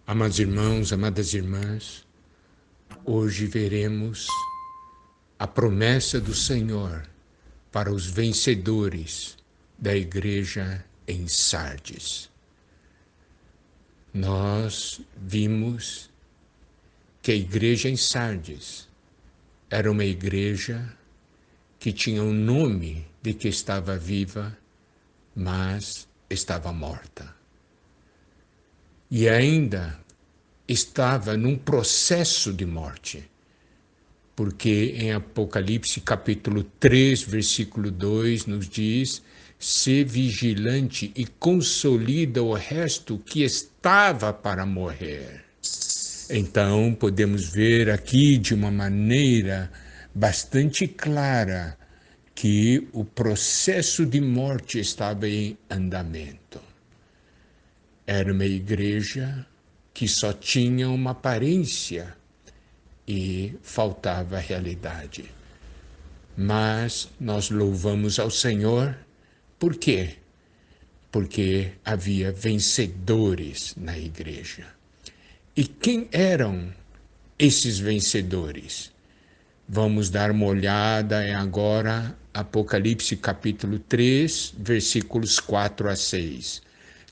Amados irmãos, amadas irmãs, hoje veremos a promessa do Senhor para os vencedores da igreja em Sardes. Nós vimos que a igreja em Sardes era uma igreja que tinha o nome de que estava viva, mas estava morta. E ainda estava num processo de morte, porque em Apocalipse capítulo 3, versículo 2, nos diz: "Sê vigilante e consolida o resto que estava para morrer." Então, podemos ver aqui de uma maneira bastante clara que o processo de morte estava em andamento. Era uma igreja que só tinha uma aparência e faltava a realidade. Mas nós louvamos ao Senhor, por quê? Porque havia vencedores na igreja. E quem eram esses vencedores? Vamos dar uma olhada agora, Apocalipse capítulo 3, versículos 4 a 6.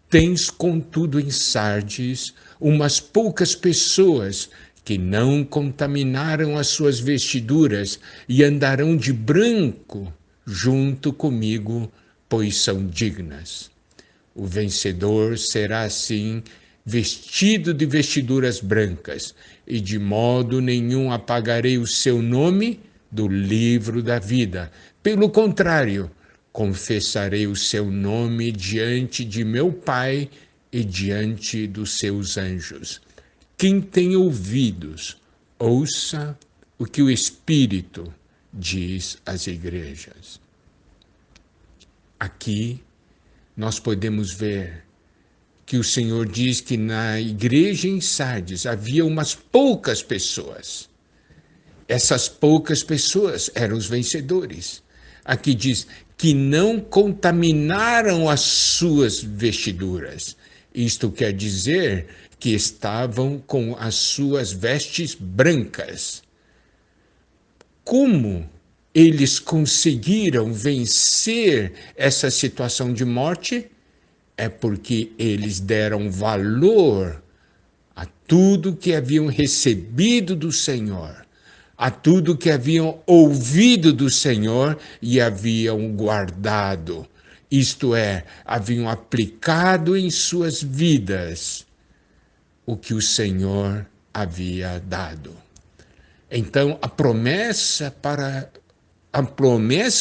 Tens, contudo, em Sardes umas poucas pessoas que não contaminaram as suas vestiduras e andarão de branco junto comigo, pois são dignas. O vencedor será assim vestido de vestiduras brancas, e de modo nenhum apagarei o seu nome do livro da vida. Pelo contrário, confessarei o seu nome diante de meu Pai e diante dos seus anjos. Quem tem ouvidos, ouça o que o Espírito diz às igrejas. Aqui nós podemos ver que o Senhor diz que na igreja em Sardes havia umas poucas pessoas. Essas poucas pessoas eram os vencedores. Aqui diz que não contaminaram as suas vestiduras. Isto quer dizer que estavam com as suas vestes brancas. Como eles conseguiram vencer essa situação de morte? É porque eles deram valor a tudo que haviam recebido do Senhor, a tudo que haviam ouvido do Senhor e haviam guardado. Isto é, haviam aplicado em suas vidas o que o Senhor havia dado. Então, a promessa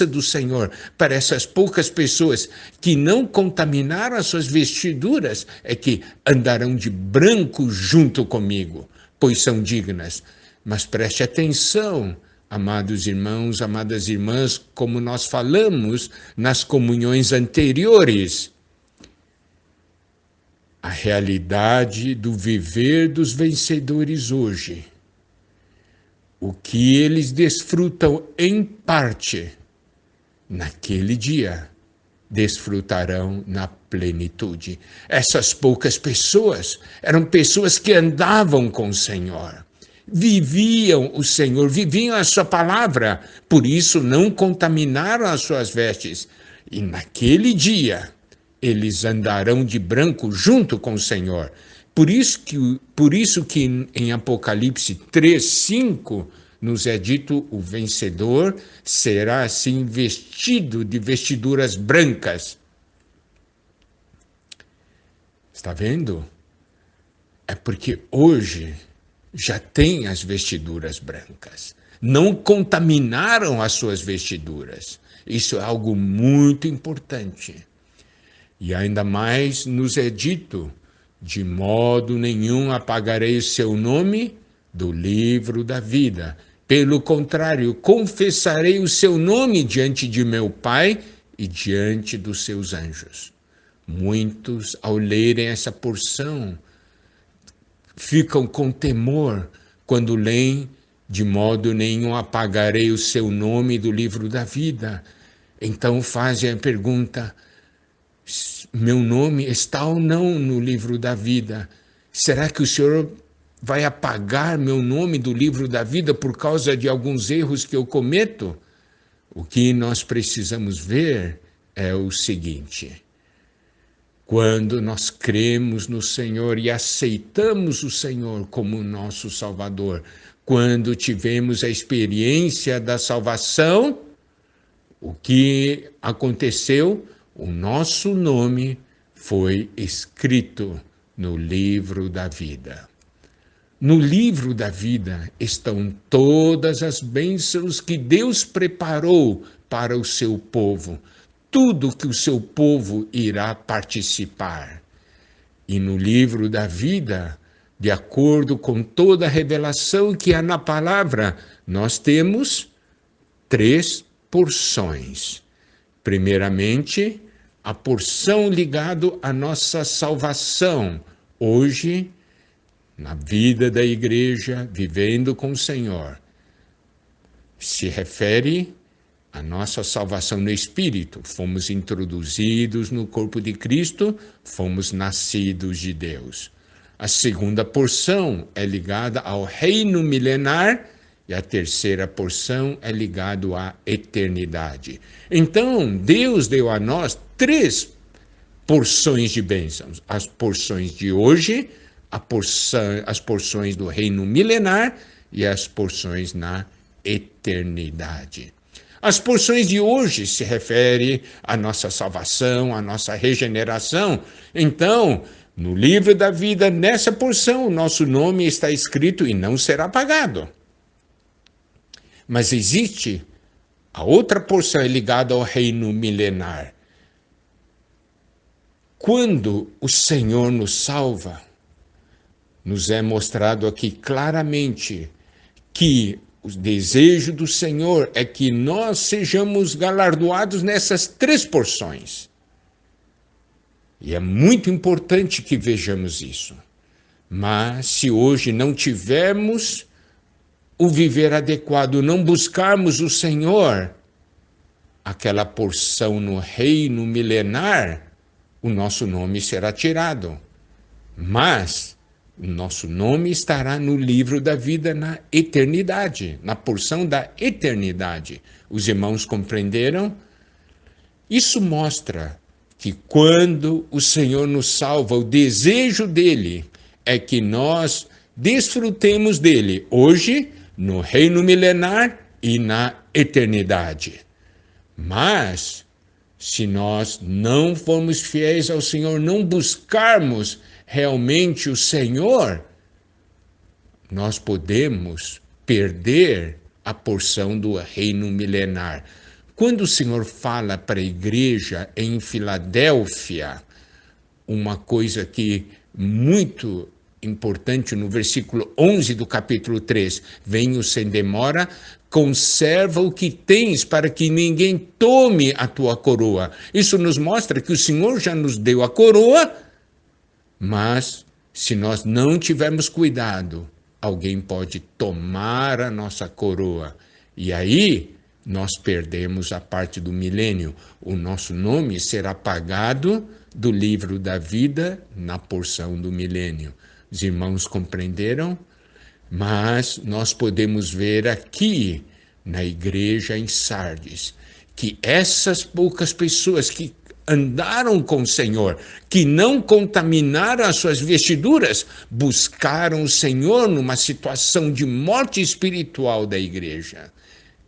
do Senhor para essas poucas pessoas que não contaminaram as suas vestiduras é que andarão de branco junto comigo, pois são dignas. Mas preste atenção, amados irmãos, amadas irmãs, como nós falamos nas comunhões anteriores. A realidade do viver dos vencedores hoje, o que eles desfrutam em parte, naquele dia, desfrutarão na plenitude. Essas poucas pessoas eram pessoas que andavam com o Senhor, viviam o Senhor, viviam a sua palavra, por isso não contaminaram as suas vestes. E naquele dia, eles andarão de branco junto com o Senhor. Por isso que em Apocalipse 3:5 nos é dito: o vencedor será assim vestido de vestiduras brancas. Está vendo? É porque hoje já tem as vestiduras brancas. Não contaminaram as suas vestiduras. Isso é algo muito importante. E ainda mais nos é dito: de modo nenhum apagarei o seu nome do livro da vida. Pelo contrário, confessarei o seu nome diante de meu Pai e diante dos seus anjos. Muitos, ao lerem essa porção, ficam com temor quando leem: de modo nenhum apagarei o seu nome do livro da vida. Então fazem a pergunta: meu nome está ou não no livro da vida? Será que o Senhor vai apagar meu nome do livro da vida por causa de alguns erros que eu cometo? O que nós precisamos ver é o seguinte: quando nós cremos no Senhor e aceitamos o Senhor como nosso Salvador, quando tivemos a experiência da salvação, o que aconteceu? O nosso nome foi escrito no livro da vida. No livro da vida estão todas as bênçãos que Deus preparou para o seu povo, tudo que o seu povo irá participar. E no livro da vida, de acordo com toda a revelação que há na palavra, nós temos 3 porções. Primeiramente, a porção ligada à nossa salvação. Hoje, na vida da igreja, vivendo com o Senhor, se refere à nossa salvação no Espírito. Fomos introduzidos no corpo de Cristo, fomos nascidos de Deus. A segunda porção é ligada ao reino milenar e a terceira porção é ligada à eternidade. Então, Deus deu a nós 3 porções de bênçãos. As porções de hoje, as porções do reino milenar e as porções na eternidade. As porções de hoje se referem à nossa salvação, à nossa regeneração. Então, no livro da vida, nessa porção, o nosso nome está escrito e não será apagado. Mas existe a outra porção ligada ao reino milenar. Quando o Senhor nos salva, nos é mostrado aqui claramente que o desejo do Senhor é que nós sejamos galardoados nessas 3 porções. E é muito importante que vejamos isso. Mas se hoje não tivermos o viver adequado, não buscarmos o Senhor, aquela porção no reino milenar, o nosso nome será tirado. Mas o nosso nome estará no livro da vida na eternidade, na porção da eternidade. Os irmãos compreenderam? Isso mostra que quando o Senhor nos salva, o desejo dele é que nós desfrutemos dele hoje, no reino milenar e na eternidade. Mas, se nós não formos fiéis ao Senhor, não buscarmos realmente o Senhor, nós podemos perder a porção do reino milenar. Quando o Senhor fala para a igreja em Filadélfia, uma coisa que muito importante no versículo 11 do capítulo 3, venho sem demora, conserva o que tens para que ninguém tome a tua coroa. Isso nos mostra que o Senhor já nos deu a coroa, mas se nós não tivermos cuidado, alguém pode tomar a nossa coroa. E aí nós perdemos a parte do milênio. O nosso nome será apagado do livro da vida na porção do milênio. Os irmãos compreenderam? Mas nós podemos ver aqui na igreja em Sardes que essas poucas pessoas que andaram com o Senhor, que não contaminaram as suas vestiduras, buscaram o Senhor numa situação de morte espiritual da igreja.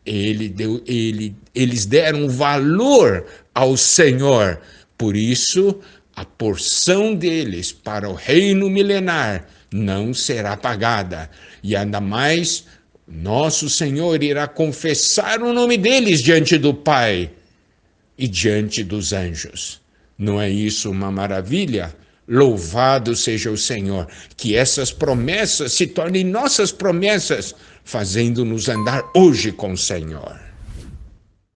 Eles deram valor ao Senhor. Por isso, a porção deles para o reino milenar não será pagada. E ainda mais, nosso Senhor irá confessar o nome deles diante do Pai e diante dos anjos. Não é isso uma maravilha? Louvado seja o Senhor, que essas promessas se tornem nossas promessas, fazendo-nos andar hoje com o Senhor.